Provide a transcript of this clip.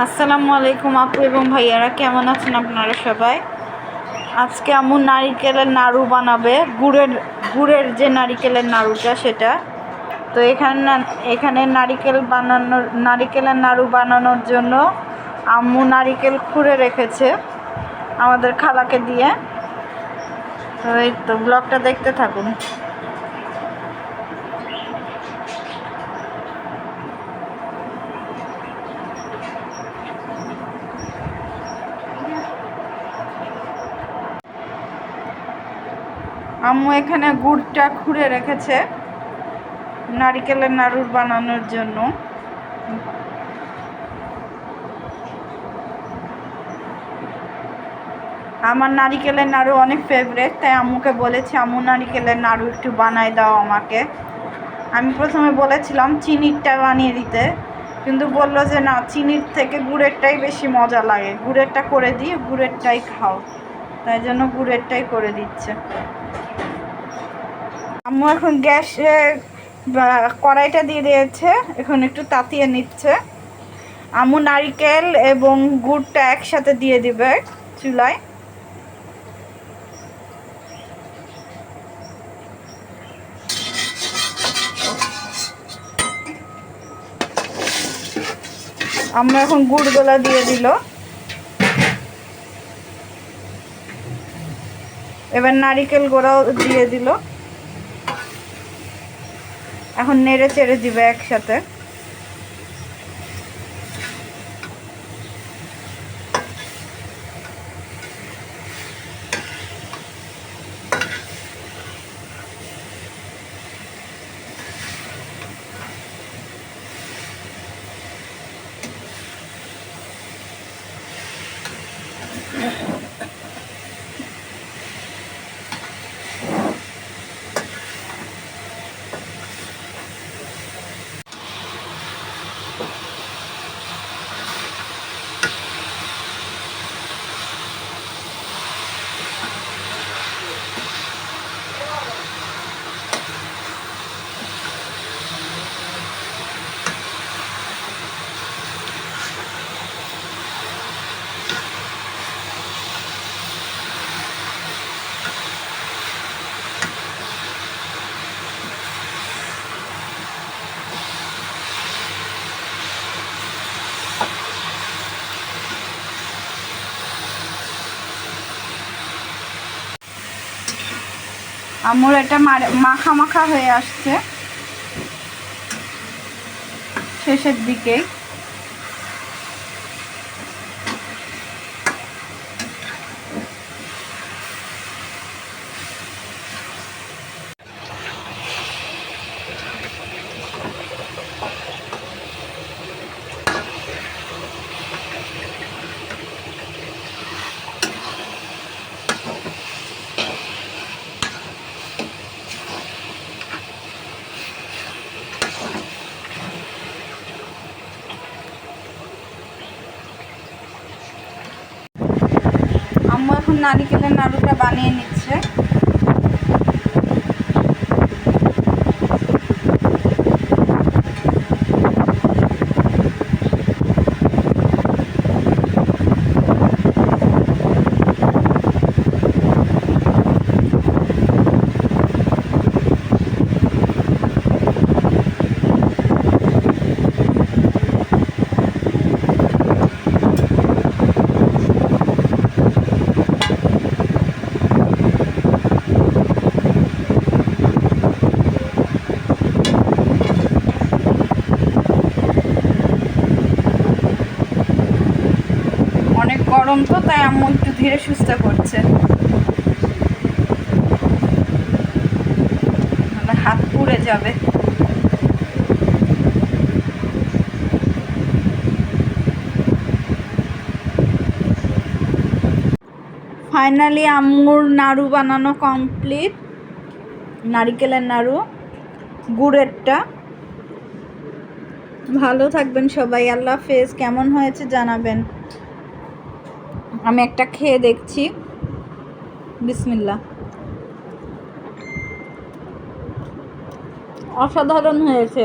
আসসালামু আলাইকুম আপু এবং ভাইয়ারা, কেমন আছেন আপনারা সবাই? আজকে আম্মু নারিকেলের নাড়ু বানাবে, গুড়ের যে নারিকেলের নাড়ুটা সেটা। তো এখানে নারিকেলের নাড়ু বানানোর জন্য আম্মু নারিকেল খুঁড়ে রেখেছে আমাদের খালাকে দিয়ে। তো এই তো ব্লগটা দেখতে থাকুন। আম্মু এখানে গুড়টা খুঁড়ে রেখেছে নারিকেলের নাড়ু বানানোর জন্য। আমার নারিকেলের নাড়ু অনেক ফেভারিট, তাই আম্মুকে বলেছি আম্মু নারিকেলের নাড়ু একটু বানাই দাও আমাকে। আমি প্রথমে বলেছিলাম চিনিরটা বানিয়ে দিতে, কিন্তু বললো যে না, চিনির থেকে গুড়েরটাই বেশি মজা লাগে, গুড়েরটা করে দিই, গুড়েরটাই খাও। তাই জন্য গুড়েরটাই করে দিচ্ছে। আম্মু এখন গ্যাসে কড়াইটা দিয়ে দিয়েছে, এখন একটু তাতিয়ে নিচ্ছে। আম্মু নারিকেল এবং গুড়টা একসাথে দিয়ে দিবে চুলায়। আমরা এখন গুড়গুলা দিয়ে দিল, এবার নারিকেল গোড়াও দিয়ে দিল। এখন নেড়ে চেড়ে দিবে একসাথে। আম্মুর এটা মাখা মাখা হয়ে আসছে শেষের দিকেই। আম্মু এখন নারিকেলের নাড়ুটা বানিয়ে নিচ্ছে। অনেক গরম তো, তাই আম্মু একটু ধীরে সুস্থে করছে, হাত পুড়ে যাবে। ফাইনালি আম্মুর নাড়ু বানানো কমপ্লিট, নারিকেলের নাড়ু গুড়েরটা। ভালো থাকবেন সবাই, আল্লাহ হাফেজ। কেমন হয়েছে জানাবেন। আমি একটা খেয়ে দেখছি, বিসমিল্লাহ। অসাধারণ হয়েছে।